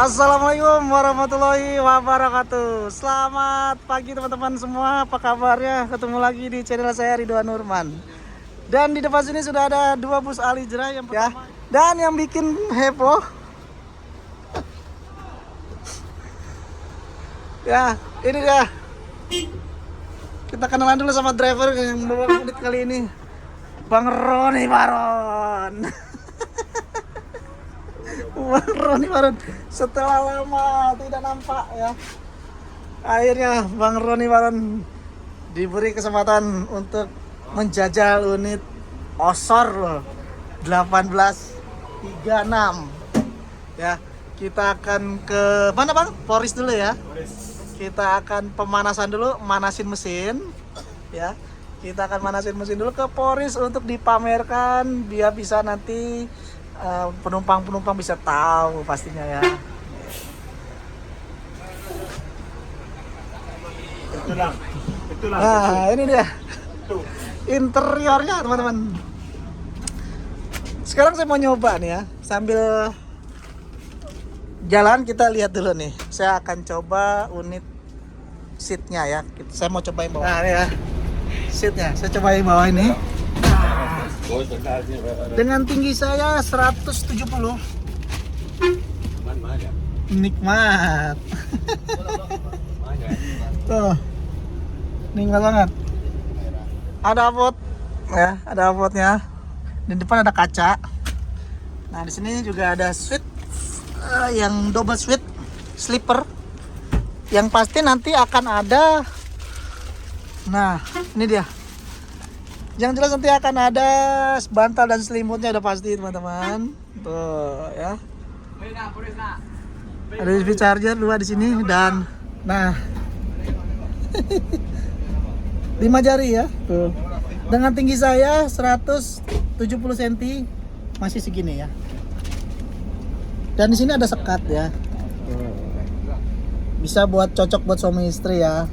Assalamualaikum warahmatullahi wabarakatuh. Selamat pagi teman-teman semua. Apa kabarnya? Ketemu lagi di channel saya Ridwan Nurman. Dan di depan sini sudah ada dua bus Alijra yang pertama. Dan yang bikin heboh. Ya, ini dia. Kita kenalan dulu sama driver yang membawa unit kali ini. Bang Roni Baron. Bang Roni Baron, setelah lama tidak nampak ya, akhirnya Bang Roni Baron diberi kesempatan untuk menjajal unit Osor loh 1836 ya. Kita akan ke mana Bang? Poris dulu ya. Kita akan pemanasan dulu, manasin mesin ya. Kita akan manasin mesin dulu ke Poris untuk dipamerkan biar bisa nanti penumpang-penumpang bisa tahu pastinya ya. Nah, ini dia interiornya teman-teman. Sekarang saya mau nyoba nih ya, sambil jalan kita lihat dulu nih. Saya akan coba unit seatnya ya. Saya mau cobain bawah. Nah, ini ya seatnya. Saya cobain bawah ini. Dengan tinggi saya 170. Nikmat. Tuh. Nikmat banget. Ada pot ya, ada potnya. Di depan ada kaca. Nah, di sini juga ada suite yang double suite sleeper. Yang pasti nanti akan ada. Nah, ini dia. Yang jelas nanti akan ada bantal dan selimutnya udah pasti teman-teman. Tuh ya. Ada USB charger 2 di sini dan nah 5 jari ya. Tuh. Dengan tinggi saya 170 cm masih segini ya. Dan di sini ada sekat ya. Bisa buat cocok buat suami istri ya.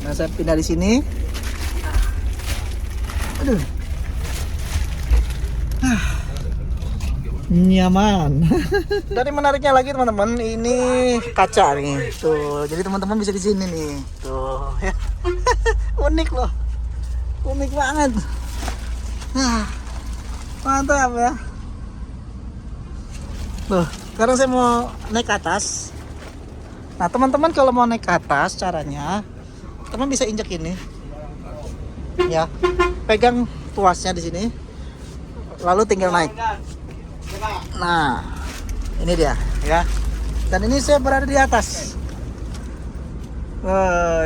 Nah, saya pindah di sini. Aduh. Nyaman. Dari menariknya lagi teman-teman, ini kaca nih. Tuh, jadi teman-teman bisa di sini nih. Tuh, ya. Unik loh. Unik banget. Mantap ya. Tuh, sekarang saya mau naik ke atas. Nah, teman-teman kalau mau naik ke atas caranya teman bisa injak ini ya, pegang tuasnya di sini lalu tinggal naik. Nah, ini dia ya, dan ini saya berada di atas.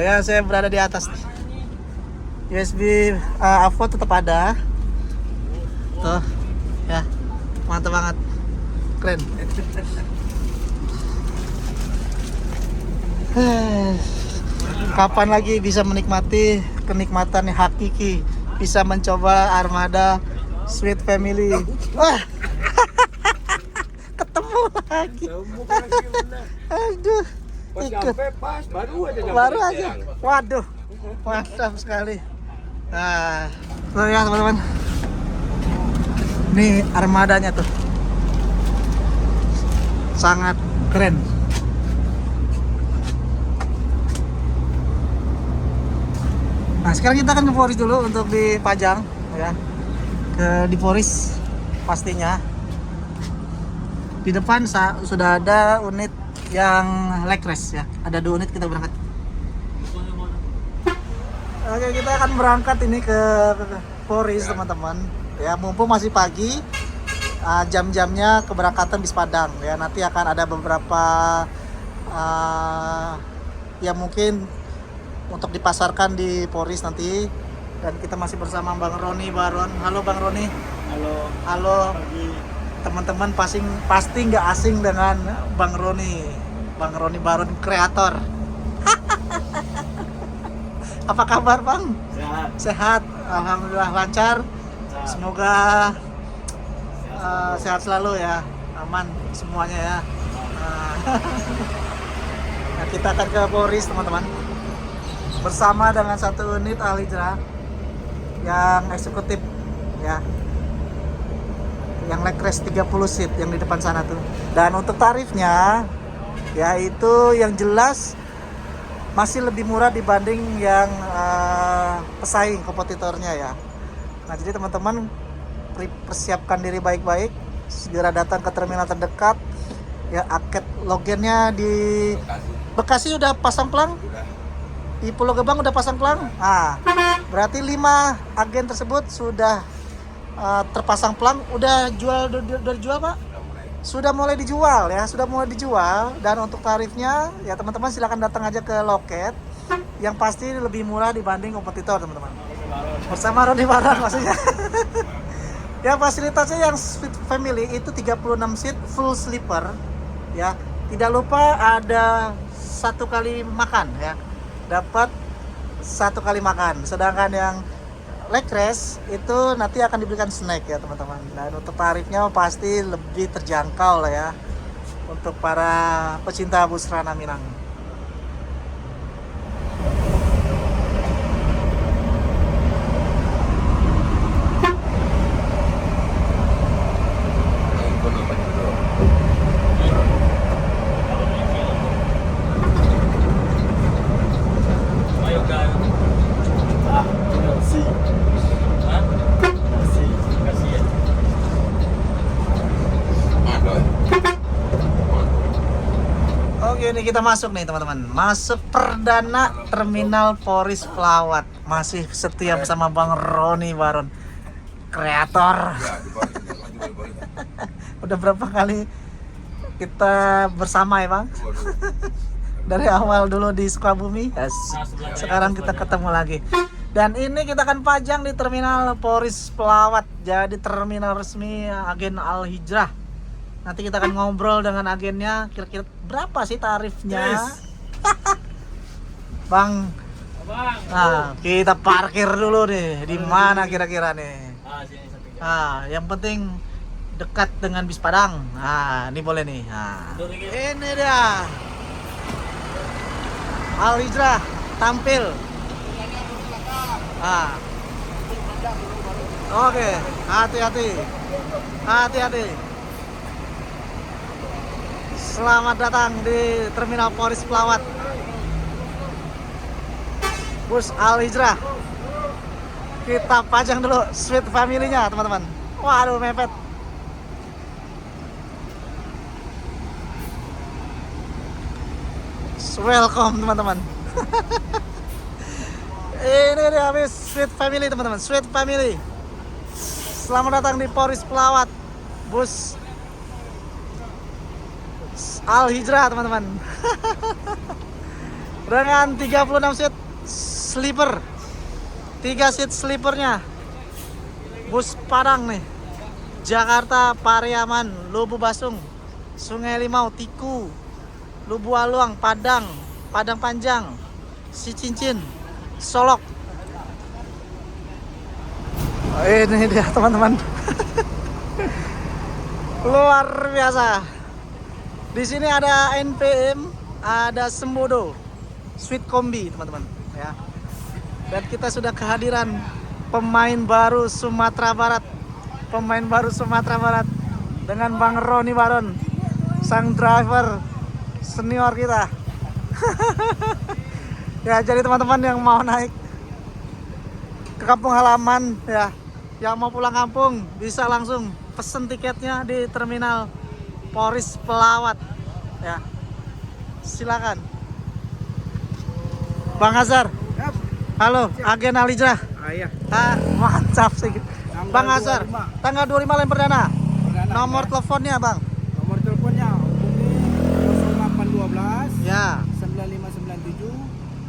Ya, saya berada di atas nih. USB AVO tetap ada tuh ya, mantap banget, keren. Kapan lagi bisa menikmati kenikmatan yang hakiki, bisa mencoba armada Sweet Family. Wah, ketemu lagi. Aduh, ikut. Baru aja. Waduh, mantap sekali. Nah, tuh ya teman-teman. Ini armadanya tuh, sangat keren. Nah, sekarang kita akan ke Poris dulu untuk dipajang ya. Di Poris pastinya. Di depan sudah ada unit yang leg rest ya. Ada 2 unit, kita berangkat. Oke, kita akan berangkat ini ke Poris teman-teman. Ya, mumpung masih pagi. Jam-jamnya keberangkatan bis Padang ya. Nanti akan ada beberapa yang mungkin untuk dipasarkan di Poris nanti. Dan kita masih bersama Bang Roni Baron. Halo Bang Roni. Halo. Halo. Teman-teman pasti nggak asing dengan Bang Roni. Bang Roni Baron kreator. Apa kabar Bang? Sehat. Sehat. Alhamdulillah lancar. Sehat. Semoga sehat selalu ya. Aman semuanya ya. Nah, kita akan ke Poris teman-teman. Bersama dengan 1 unit Alijra yang eksekutif ya. yang leg rest 30 seat yang di depan sana tuh. Dan untuk tarifnya yaitu yang jelas masih lebih murah dibanding yang pesaing kompetitornya ya. Nah, jadi teman-teman persiapkan diri baik-baik, segera datang ke terminal terdekat. Ya, aket logennya di Bekasi udah pasang pelang. Di Pulau Gebang udah pasang pelang. Nah, berarti 5 agen tersebut sudah terpasang pelang. Udah jual Pak? Sudah mulai dijual ya, sudah mulai dijual. Dan untuk tarifnya ya teman-teman silakan datang aja ke loket. Yang pasti lebih murah dibanding kompetitor teman-teman. Bersama Roni Baron maksudnya. Ya, fasilitasnya yang Sweet Family itu 36 seat full sleeper ya. Tidak lupa ada 1 kali makan ya. Dapat 1 kali makan. Sedangkan yang leg rest itu nanti akan diberikan snack ya teman-teman. Dan untuk tarifnya pasti lebih terjangkau lah ya untuk para pecinta bus Rana Minang. Oke, ini kita masuk nih teman-teman. Masuk perdana Terminal Poris Pelawat. Masih setia bersama Bang Roni Baron, kreator. Udah berapa kali kita bersama ya Bang? Dari awal dulu di Sukabumi, sekarang kita ketemu lagi. Dan ini kita akan pajang di Terminal Poris Pelawat. Jadi terminal resmi agen Al Hijrah. Nanti kita akan ngobrol dengan agennya, kira-kira berapa sih tarifnya? Bang, nah, kita parkir dulu nih. Di mana kira-kira nih? Yang penting dekat dengan bis Padang. Nah, ini boleh nih. Nah, ini dia. Al Hijrah tampil. Oke, hati-hati. Hati-hati. Selamat datang di Terminal Poris Pelawat. Bus Al Hijrah. Kita pajang dulu Sweet Family-nya, teman-teman. Waduh, mepet. Welcome, teman-teman. Ini dia habis Sweet Family, teman-teman. Sweet Family. Selamat datang di Poris Pelawat. Bus Al Hijrah, teman-teman. Dengan 36 seat sleeper. 3 seat sleepernya. Bus Padang nih. Jakarta, Pariaman, Lubu Basung, Sungai Limau, Tiku, Lubu Aluang, Padang, Padang Panjang, Sicincin, Solok. Ini dia, teman-teman. Luar biasa. Di sini ada NPM, ada Sembodo, Sweet Kombi, teman-teman, ya. Dan kita sudah kehadiran pemain baru Sumatera Barat. Pemain baru Sumatera Barat dengan Bang Roni Baron, sang driver senior kita. Ya, jadi teman-teman yang mau naik ke kampung halaman ya, yang mau pulang kampung bisa langsung pesen tiketnya di Terminal Poris Pelawat ya. Silakan. Bang Azhar. Halo, agen Al Hijrah. Iya. Mantap sih. Bang Azhar, tanggal 25 lem perdana. Nomor teleponnya, Bang. Nomor teleponnya hubungi 0812 Ya. 9597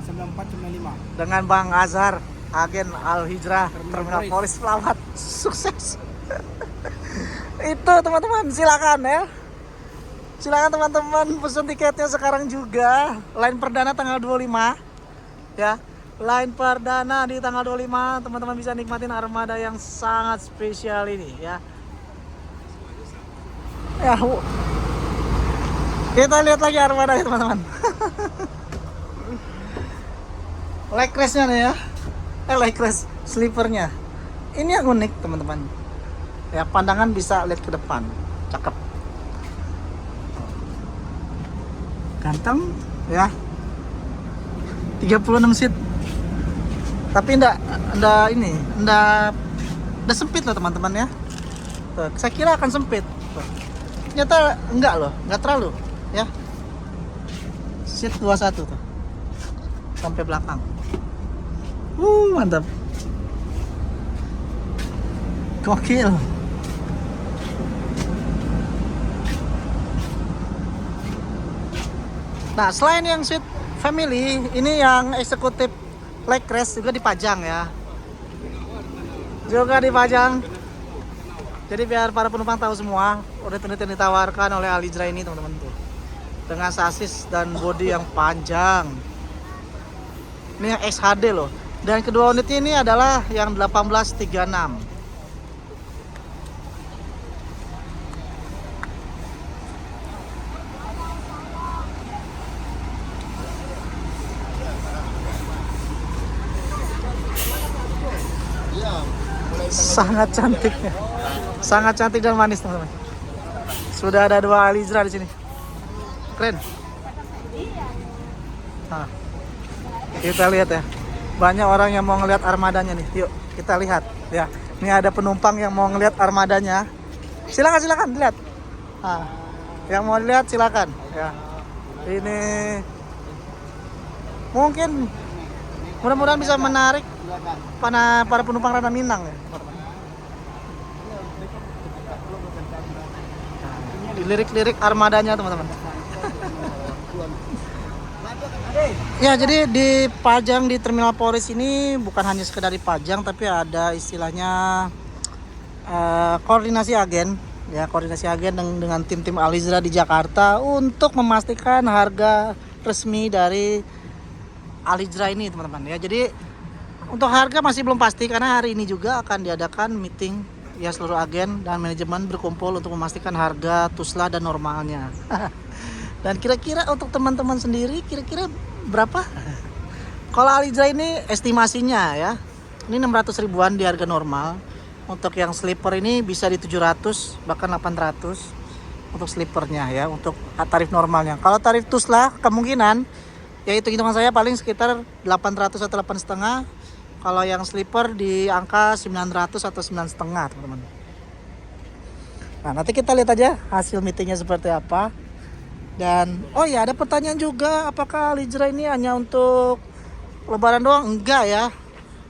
9495. Dengan Bang Azhar, agen Al Hijrah Terminal Poris Pelawat. Sukses. Itu teman-teman, silakan ya. Silakan teman-teman pesen tiketnya sekarang juga. Line perdana tanggal 25 ya. Line perdana di tanggal 25, teman-teman bisa nikmatin armada yang sangat spesial ini ya. Ya, kita lihat lagi armada ya teman-teman. Leg rest-nya nih ya. Leg rest sleepernya. Ini yang unik teman-teman. Ya, pandangan bisa lihat ke depan. Cakep. Ganteng ya. 36 seat. Tapi enggak sempit loh teman-teman ya. Tuh, saya kira akan sempit. Tuh. Ternyata enggak loh, enggak terlalu ya. Seat 21 tuh. Sampai belakang. Mantap. Gokil. Nah, selain yang suite family, ini yang eksekutif leg rest juga dipajang ya. Juga dipajang. Jadi biar para penumpang tahu semua unit-unit yang ditawarkan oleh Alijra ini teman-teman tuh. Dengan sasis dan bodi yang panjang. Ini yang XHD loh. Dan kedua unit ini adalah yang 1836. Sangat cantik ya. Sangat cantik dan manis teman-teman. Sudah ada 2 Alijra di sini. Keren. Nah, kita lihat ya. Banyak orang yang mau ngelihat armadanya nih. Yuk, kita lihat ya. Ini ada penumpang yang mau ngelihat armadanya. Silakan dilihat. Nah, yang mau lihat silakan ya. Ini mungkin mudah-mudahan bisa menarik para penumpang Ranah Minang ya. Lirik-lirik armadanya teman-teman. Ya, jadi dipajang di Terminal Polres ini bukan hanya sekedar dipajang, tapi ada istilahnya koordinasi agen ya, koordinasi agen dengan tim-tim Alijra di Jakarta untuk memastikan harga resmi dari Alijra ini teman-teman ya. Jadi untuk harga masih belum pasti karena hari ini juga akan diadakan meeting ya, seluruh agen dan manajemen berkumpul untuk memastikan harga tusla dan normalnya. Dan kira-kira untuk teman-teman sendiri kira-kira berapa? Kalau Alijra ini estimasinya ya, ini 600 ribuan di harga normal. Untuk yang sleeper ini bisa di 700 bahkan 800 untuk sleepernya ya, untuk tarif normalnya. Kalau tarif tusla kemungkinan ya, itu hitungan saya paling sekitar 800 atau 8,5. Kalau yang sleeper di angka 900 atau 9,5 teman-teman. Nah, nanti kita lihat aja hasil meetingnya seperti apa. Dan oh ya, ada pertanyaan juga, apakah Alijra ini hanya untuk lebaran doang? Enggak ya.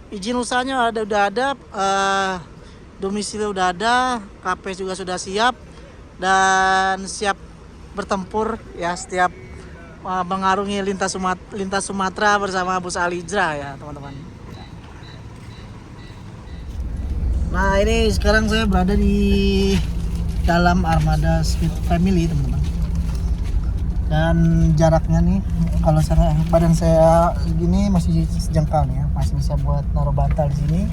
Izin usahanya udah ada, domisili udah ada, KP juga sudah siap dan siap bertempur ya, setiap mengarungi lintas Sumatera bersama bus Alijra ya teman-teman. Nah, ini sekarang saya berada di dalam armada Suite Family teman-teman. Dan jaraknya nih, kalau badan saya gini masih sejengkal nih ya, masih bisa buat naruh bantal di sini.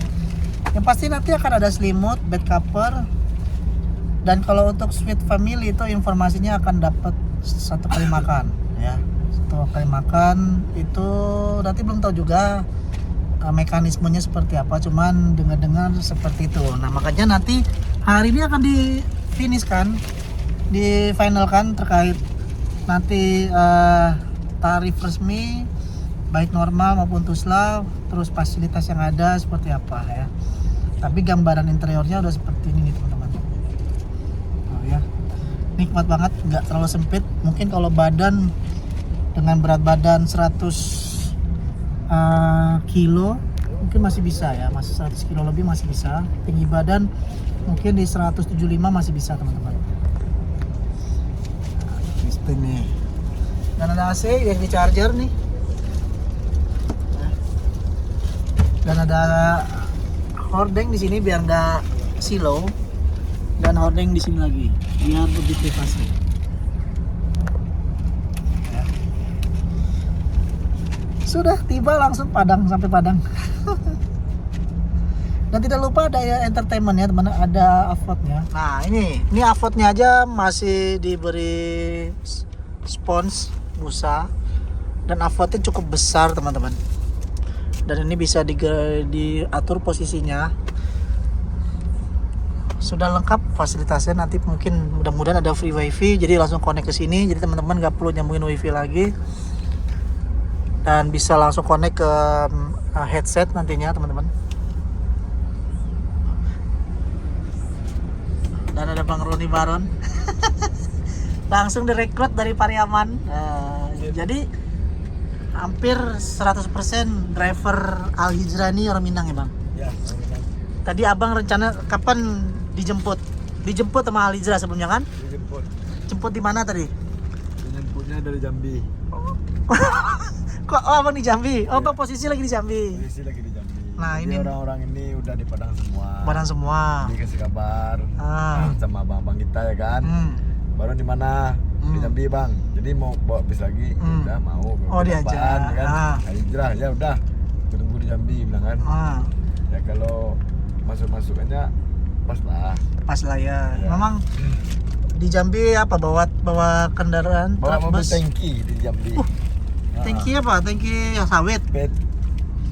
Yang pasti nanti akan ada selimut, bed cover. Dan kalau untuk Suite Family itu informasinya akan dapat 1 kali makan ya. 1 kali makan itu nanti belum tahu juga mekanismenya seperti apa, cuman dengar-dengar seperti itu. Nah, makanya nanti hari ini akan difinalkan terkait nanti tarif resmi baik normal maupun tusla, terus fasilitas yang ada seperti apa ya. Tapi gambaran interiornya udah seperti ini nih teman-teman. Oh ya, nikmat banget, nggak terlalu sempit. Mungkin kalau badan dengan berat badan 100 kilo mungkin masih bisa ya, masih 100 kilo lebih masih bisa. Tinggi badan mungkin di 175 masih bisa teman-teman. Ini dan ada AC yang di charger nih, dan ada hordeng di sini biar nggak silo, dan hordeng di sini lagi biar lebih privasi. Ya. Sudah tiba langsung sampai Padang. Dan tidak lupa ada ya entertainment ya teman, ada avotnya. Nah, ini avotnya aja masih diberi spons busa dan avotnya cukup besar teman-teman. Dan ini bisa diatur posisinya sudah lengkap fasilitasnya. Nanti mungkin mudah-mudahan ada free wifi, jadi langsung connect ke sini, jadi teman-teman nggak perlu nyambungin wifi lagi dan bisa langsung connect ke headset nantinya teman-teman. Dan ada Bang Roni Baron langsung direkrut dari Pariaman. Jadi hampir 100% driver Al Hijrah ini orang Minang ya Bang? Ya, Tadi abang rencana kapan dijemput? Dijemput sama Al Hijrah sebelumnya kan? dijemput. Jemput di mana tadi? Dijemputnya dari Jambi. Kok abang di Jambi? Oh bang posisi lagi di Jambi. Polisi lagi di Jambi. Nah, Jadi ini- orang-orang ini udah di Padang semua. Padang semua. Dikasih kabar sama abang-abang kita ya kan. Baru di mana? Di Jambi bang. Jadi mau bawa bis lagi. Udah mau. Oh, diajak. Apaan, ya kan? Hijrah ya udah. Tunggu di Jambi bilang kan. Ya kalau masuk-masukannya pas lah. Pas lah ya. Ya. Memang di Jambi apa bawa kendaraan Bawa truk mobil bus? tangki di Jambi. Tangki apa? Tangki yang sawit.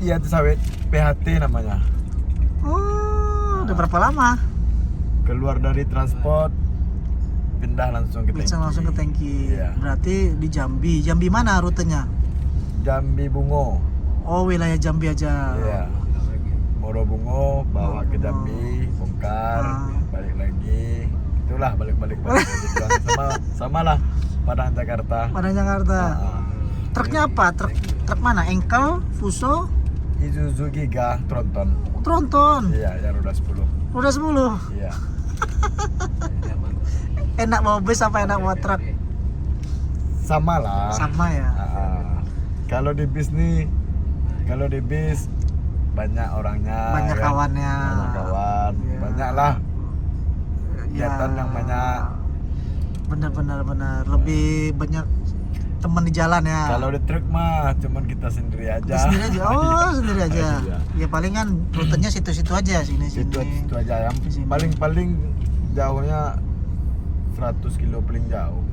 Iya itu sawit. PHT namanya. Oh, udah berapa lama? Keluar dari transport pindah langsung ke Bisa tangki. langsung ke tangki. Iya. Berarti di Jambi. Jambi mana rutenya? Jambi Bungo. Oh, wilayah Jambi aja. Iya. Moro Bungo bawa ke Jambi, bongkar, balik lagi. Itulah balik-balik sama lah Padang Jakarta. Padang Jakarta. Truknya apa? Truk mana? Engkel, Fuso, Isuzu Giga Tronton. Tronton. Iya, yang roda 10. Udah 10. Iya. Enak bawa bus apa enak bawa truk? Sama lah. Sama ya. Kalau di bis nih, kalau di bis banyak orangnya. Banyak kan? kawannya. Banyak kawan. Iya. Banyak lah. Kegiatan yang banyak. Benar. Lebih banyak teman di jalan ya. Kalau di truk mah cuman kita sendiri aja. Sendiri aja. Oh, sendiri aja. Iya. Ya paling kan rutenya situ-situ aja sini. Itu aja yang Di sini. paling jauhnya 100 kilo paling jauh.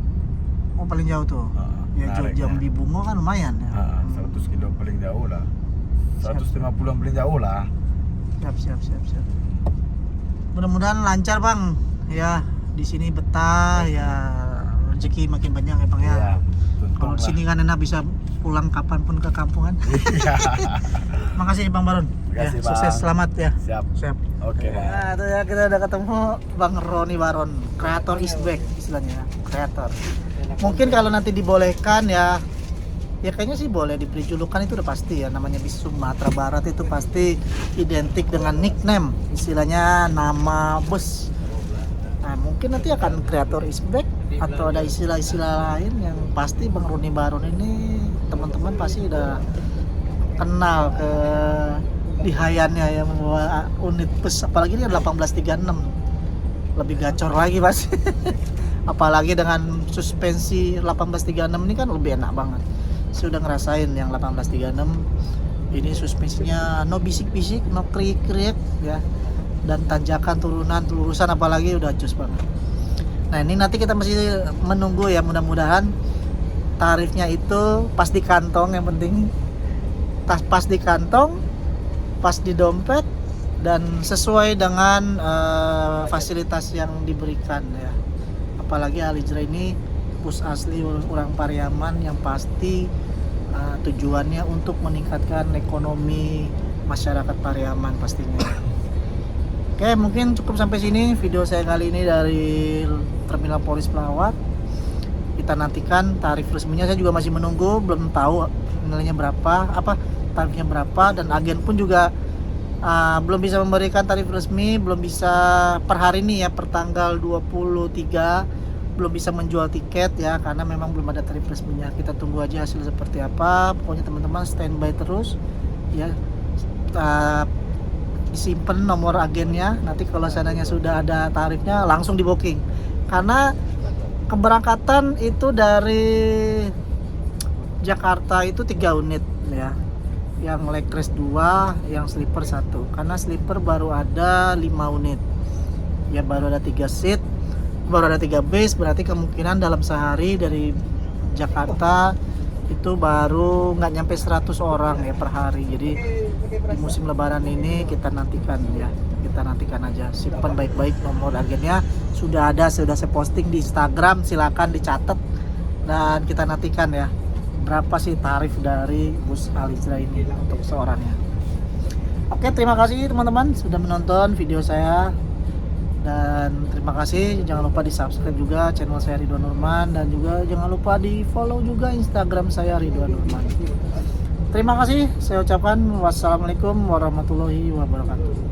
Oh, paling jauh tuh. Ya nariknya. Jambi Bungo kan lumayan ya. 100 kilo paling jauh lah. 150 paling jauh lah. Siap. Mudah-mudahan lancar bang. Ya di sini betah ya, rezeki makin banyak ya bang ya. Iya, untung Kalau di lah. sini kan enak bisa pulang kapanpun ke kampungan. Iya. Makasih Bang Baron. Ya, Makasih, sukses, Bang. selamat ya. Siap. Oke, Bang. Nah, itu ya kita udah ketemu Bang Roni Baron, kreator is back istilahnya, kreator. Mungkin kalau nanti dibolehkan ya kayaknya sih boleh diberi julukan itu udah pasti ya, namanya bis Sumatera Barat itu pasti identik dengan nickname, istilahnya nama bus. Nah, mungkin nanti akan kreator is back atau ada istilah-istilah lain yang pasti Bang Roni Baron ini teman-teman pasti udah kenal ke dihayannya ya membawa unit bus, apalagi ini 1836 lebih gacor lagi pasti. Apalagi dengan suspensi 1836 ini kan lebih enak banget. Sudah ngerasain yang 1836 ini suspensinya no bisik-bisik, no kriik-kriik ya, dan tanjakan turunan lurusan apalagi udah cus banget. Nah ini nanti kita masih menunggu ya, mudah-mudahan tarifnya itu pas di kantong, yang penting pas di kantong, pas di dompet, dan sesuai dengan fasilitas yang diberikan ya. Apalagi Al Hijrah ini bus asli orang Pariaman yang pasti tujuannya untuk meningkatkan ekonomi masyarakat Pariaman pastinya. Oke, mungkin cukup sampai sini video saya kali ini dari Terminal Polis Pelawat. Kita nantikan tarif resminya, saya juga masih menunggu, belum tahu nilainya berapa, tarifnya berapa, dan agen pun juga belum bisa memberikan tarif resmi, belum bisa per hari ini ya, per tanggal 23 belum bisa menjual tiket ya, karena memang belum ada tarif resminya. Kita tunggu aja hasil seperti apa. Pokoknya teman-teman standby terus ya, disimpan nomor agennya, nanti kalau seandainya sudah ada tarifnya langsung di booking, karena keberangkatan itu dari Jakarta itu 3 unit ya, yang leg rest 2, yang sleeper 1, karena sleeper baru ada 5 unit ya, baru ada 3 seat, baru ada 3 base, berarti kemungkinan dalam sehari dari Jakarta itu baru nggak nyampe 100 orang ya per hari. Jadi di musim lebaran ini kita nantikan ya, kita nantikan aja. Simpan baik-baik nomor agennya, sudah saya posting di Instagram, silakan dicatat dan kita nantikan ya berapa sih tarif dari bus Alizra ini untuk seorangnya. Oke, terima kasih teman-teman sudah menonton video saya. Dan terima kasih, jangan lupa di subscribe juga channel saya Ridwan Nurman, dan juga jangan lupa di follow juga Instagram saya Ridwan Nurman. Terima kasih, saya ucapkan wassalamualaikum warahmatullahi wabarakatuh.